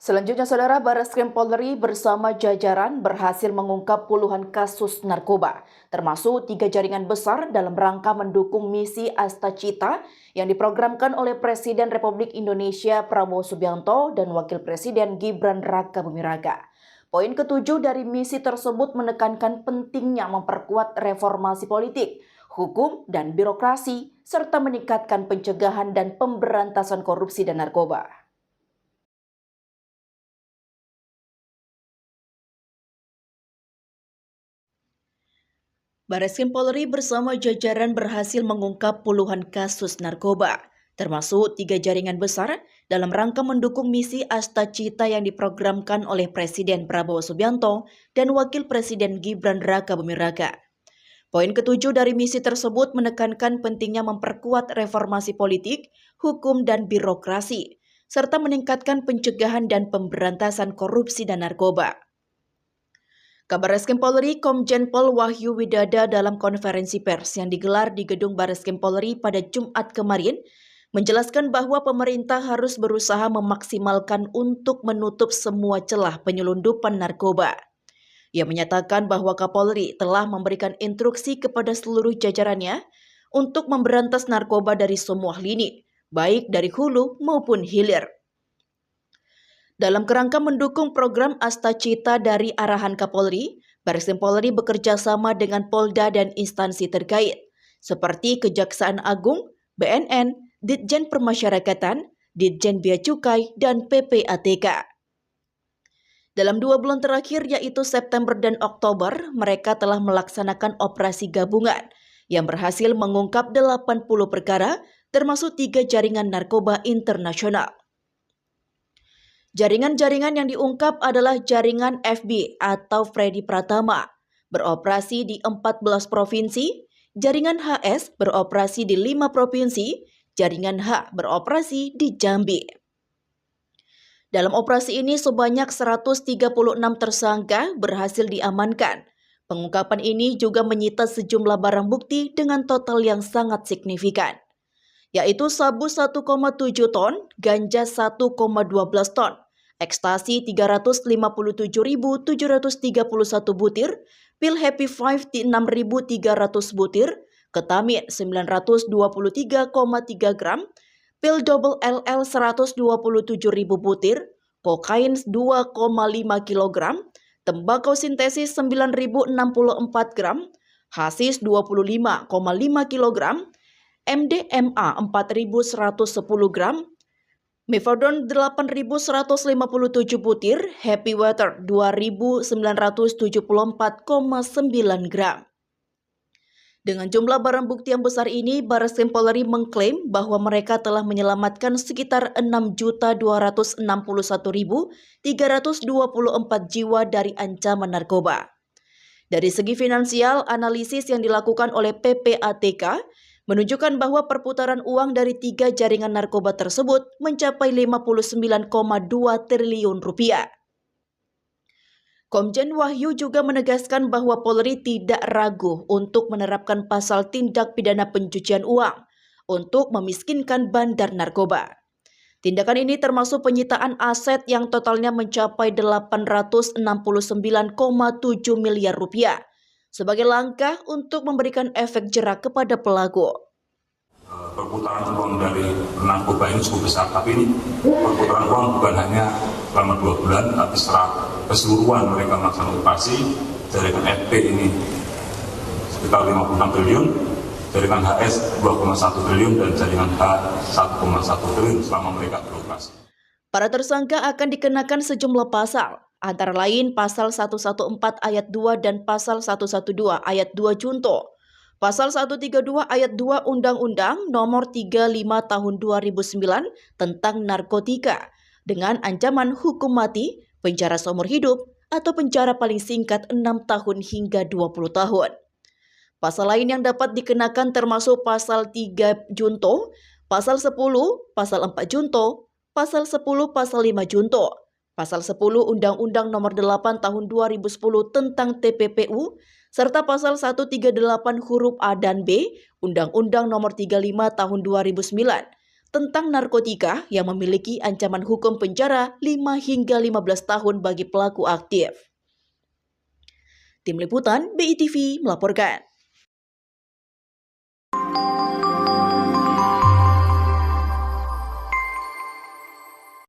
Selanjutnya, Saudara, Barreskrim Polri bersama jajaran berhasil mengungkap puluhan kasus narkoba, termasuk 3 jaringan besar dalam rangka mendukung misi Astacita yang diprogramkan oleh Presiden Republik Indonesia Prabowo Subianto dan Wakil Presiden Gibran Rakabuming Raka. Poin ketujuh dari misi tersebut menekankan pentingnya memperkuat reformasi politik, hukum, dan birokrasi, serta meningkatkan pencegahan dan pemberantasan korupsi dan narkoba. Barreskrim Polri bersama jajaran berhasil mengungkap puluhan kasus narkoba, termasuk 3 jaringan besar dalam rangka mendukung misi Astacita yang diprogramkan oleh Presiden Prabowo Subianto dan Wakil Presiden Gibran Rakabuming Raka. Poin ketujuh dari misi tersebut menekankan pentingnya memperkuat reformasi politik, hukum, dan birokrasi, serta meningkatkan pencegahan dan pemberantasan korupsi dan narkoba. Kabar Barreskrim Polri Komjen Pol Wahyu Widada dalam konferensi pers yang digelar di Gedung Barreskrim Polri pada Jumat kemarin menjelaskan bahwa pemerintah harus berusaha memaksimalkan untuk menutup semua celah penyelundupan narkoba. Ia menyatakan bahwa Kapolri telah memberikan instruksi kepada seluruh jajarannya untuk memberantas narkoba dari semua lini, baik dari hulu maupun hilir. Dalam kerangka mendukung program Astacita dari arahan Kapolri, Barreskrim Polri bekerja sama dengan Polda dan instansi terkait, seperti Kejaksaan Agung, BNN, Ditjen Permasyarakatan, Ditjen Bea Cukai, dan PPATK. Dalam 2 bulan terakhir yaitu September dan Oktober, mereka telah melaksanakan operasi gabungan yang berhasil mengungkap 80 perkara, termasuk 3 jaringan narkoba internasional. Jaringan-jaringan yang diungkap adalah jaringan FB atau Freddy Pratama, beroperasi di 14 provinsi, jaringan HS beroperasi di 5 provinsi, jaringan H beroperasi di Jambi. Dalam operasi ini sebanyak 136 tersangka berhasil diamankan. Pengungkapan ini juga menyita sejumlah barang bukti dengan total yang sangat signifikan, yaitu sabu 1,7 ton, ganja 1,12 ton, ekstasi 357.731 butir, pil Happy 5 6.300 butir, ketamin 923,3 gram, pil double LL 127.000 butir, kokain 2,5 kg, tembakau sintesis 9.064 gram, hasis 25,5 kg, MDMA 4.110 gram, Mifedron 8.157 butir, Happy Water 2.974,9 gram. Dengan jumlah barang bukti yang besar ini, Barreskrim Polri mengklaim bahwa mereka telah menyelamatkan sekitar 6.261.324 jiwa dari ancaman narkoba. Dari segi finansial, analisis yang dilakukan oleh PPATK menunjukkan bahwa perputaran uang dari 3 jaringan narkoba tersebut mencapai 59,2 triliun rupiah. Komjen Wahyu juga menegaskan bahwa Polri tidak ragu untuk menerapkan pasal tindak pidana pencucian uang untuk memiskinkan bandar narkoba. Tindakan ini termasuk penyitaan aset yang totalnya mencapai 869,7 miliar rupiah sebagai langkah untuk memberikan efek jerak kepada pelaku. Perputaran uang dari narkoba ini cukup besar, tapi ini perputaran uang bukan hanya selama 2 bulan, tapi secara keseluruhan mereka melaksanakan operasi. Jaringan FP ini sekitar 56 triliun, jaringan HS 2,1 triliun, dan jaringan H 1,1 triliun selama mereka beroperasi. Para tersangka akan dikenakan sejumlah pasal, antara lain pasal 114 ayat 2 dan pasal 112 ayat 2 junto. Pasal 132 ayat 2 Undang-Undang Nomor 35 Tahun 2009 tentang narkotika dengan ancaman hukum mati, penjara seumur hidup, atau penjara paling singkat 6 tahun hingga 20 tahun. Pasal lain yang dapat dikenakan termasuk pasal 3 junto, pasal 10, pasal 4 junto, pasal 10, pasal 5 junto, pasal 10 Undang-Undang Nomor 8 Tahun 2010 tentang TPPU, serta pasal 138 huruf A dan B Undang-Undang Nomor 35 Tahun 2009 tentang narkotika yang memiliki ancaman hukum penjara 5 hingga 15 tahun bagi pelaku aktif. Tim Liputan BITV melaporkan.